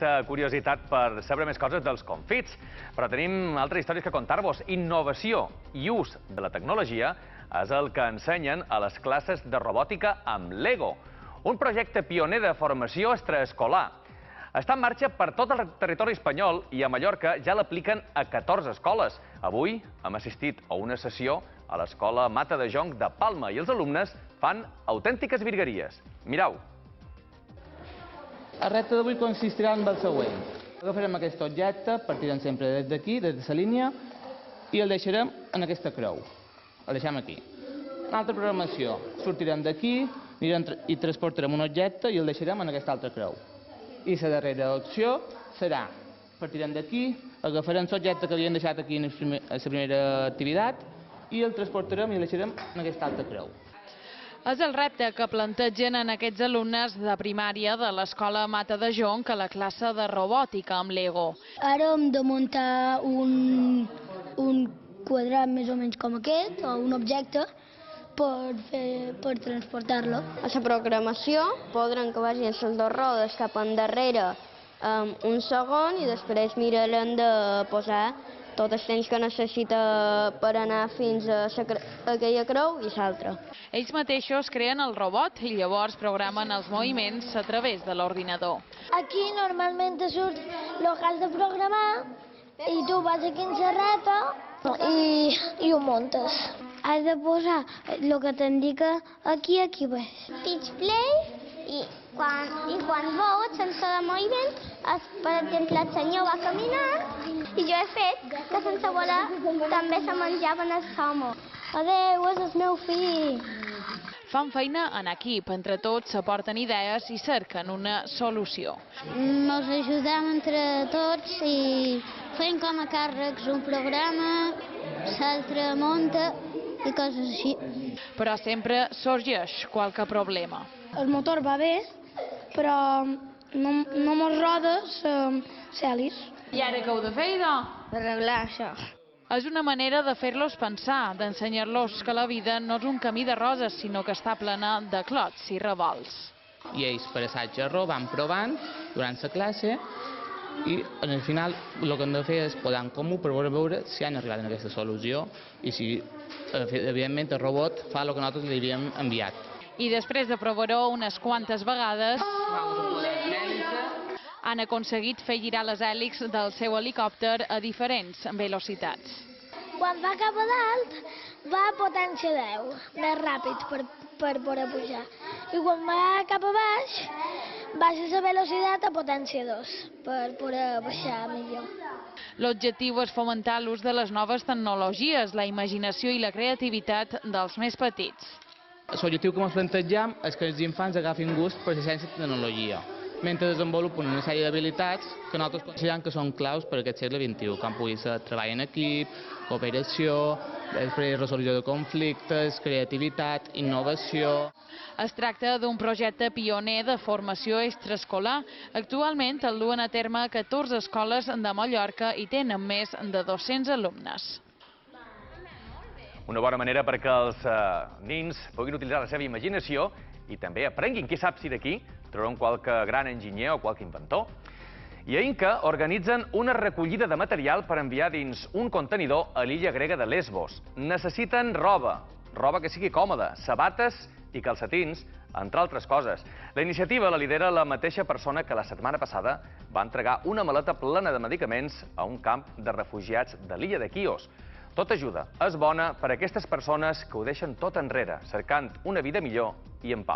aquesta curiositat per saber més coses dels confits. Però tenim altres històries que contar-vos. Innovació i ús de la tecnologia és el que ensenyen a les classes de robòtica amb Lego. Un projecte pioner de formació extraescolar. Està en marxa per tot el territori espanyol i a Mallorca ja l'apliquen a 14 escoles. Avui hem assistit a una sessió a l'escola Mata de Jonc de Palma i els alumnes fan autèntiques virgueries. Mireu. El repte d'avui consistirà en el següent. Agafarem aquest objecte, partirem sempre des d'aquí, des de la línia, i el deixarem en aquesta creu. El deixem aquí. Una altra programació. Sortirem d'aquí i transportarem un objecte i el deixarem en aquesta altra creu. I la darrera opció serà, partirem d'aquí, agafarem l'objecte que havíem deixat aquí en la primera activitat i el transportarem i el deixarem en aquesta altra creu. És el repte que plantegen en aquests alumnes de primària de l'escola Mata de Jonc a la classe de robòtica amb Lego. Ara hem de muntar un quadrat més o menys com aquest, o un objecte, per transportar-lo. A la programació podran que vagin les dues rodes cap endarrere un segon i després mirarem de posar tot el temps que necessita per anar fins a aquella creu i l'altra. Ells mateixos creen el robot i llavors programen els moviments a través de l'ordinador. Aquí normalment te surt el que has de programar i tu vas aquí en la reta i ho muntes. Has de posar el que t'indica aquí baix. Pitch play i quan veus sense de moviment, per exemple, el senyor va caminar i jo he fet que sense volar també se menjaven el homo. Adéu, és el meu fill. Fan feina en equip, entre tots s'aporten idees i cerquen una solució. Ens ajudem entre tots i fem com a càrrecs un programa, l'altre munta i coses així. Però sempre sorgeix qualque problema. El motor va bé, però no mos roda l'hèlice. I ara què heu de fer, idò? Arreglar això. És una manera de fer-los pensar, d'ensenyar-los que la vida no és un camí de roses, sinó que està plena de clots i revolts. I ells, per assaig i error, van provant durant la classe i al final el que han de fer és posar en comú per veure si han arribat a aquesta solució i si, evidentment, el robot fa el que nosaltres li havíem enviat. I després de provar-ho unes quantes vegades, han aconseguit fer girar les hèlixs del seu helicòpter a diferents velocitats. Quan va cap a dalt, va a potència 10, més ràpid per poder pujar. I quan va cap a baix, baixa la velocitat a potència 2, per poder baixar millor. L'objectiu és fomentar l'ús de les noves tecnologies, la imaginació i la creativitat dels més petits. L'objectiu que ens plantegem és que els infants agafin gust per la ciència i tecnologia, mentre desenvolupen una sèrie d'habilitats que nosaltres considerem que són claus per a aquest segle XXI, com pugui ser treball en equip, cooperació, després resolució de conflictes, creativitat, innovació. Es tracta d'un projecte pioner de formació extraescolar. Actualment el duen a terme 14 escoles de Mallorca i tenen més de 200 alumnes. Una bona manera perquè els nins puguin utilitzar la seva imaginació i també aprenguin, qui sap si d'aquí trobaran qualque gran enginyer o qualque inventor. I a Inca organitzen una recollida de material per enviar dins un contenidor a l'illa grega de Lesbos. Necessiten roba que sigui còmoda, sabates i calcetins, entre altres coses. La iniciativa la lidera la mateixa persona que la setmana passada va entregar una maleta plena de medicaments a un camp de refugiats de l'illa de Quios. Tota ajuda és bona per a aquestes persones que ho deixen tot enrere, cercant una vida millor i en pau.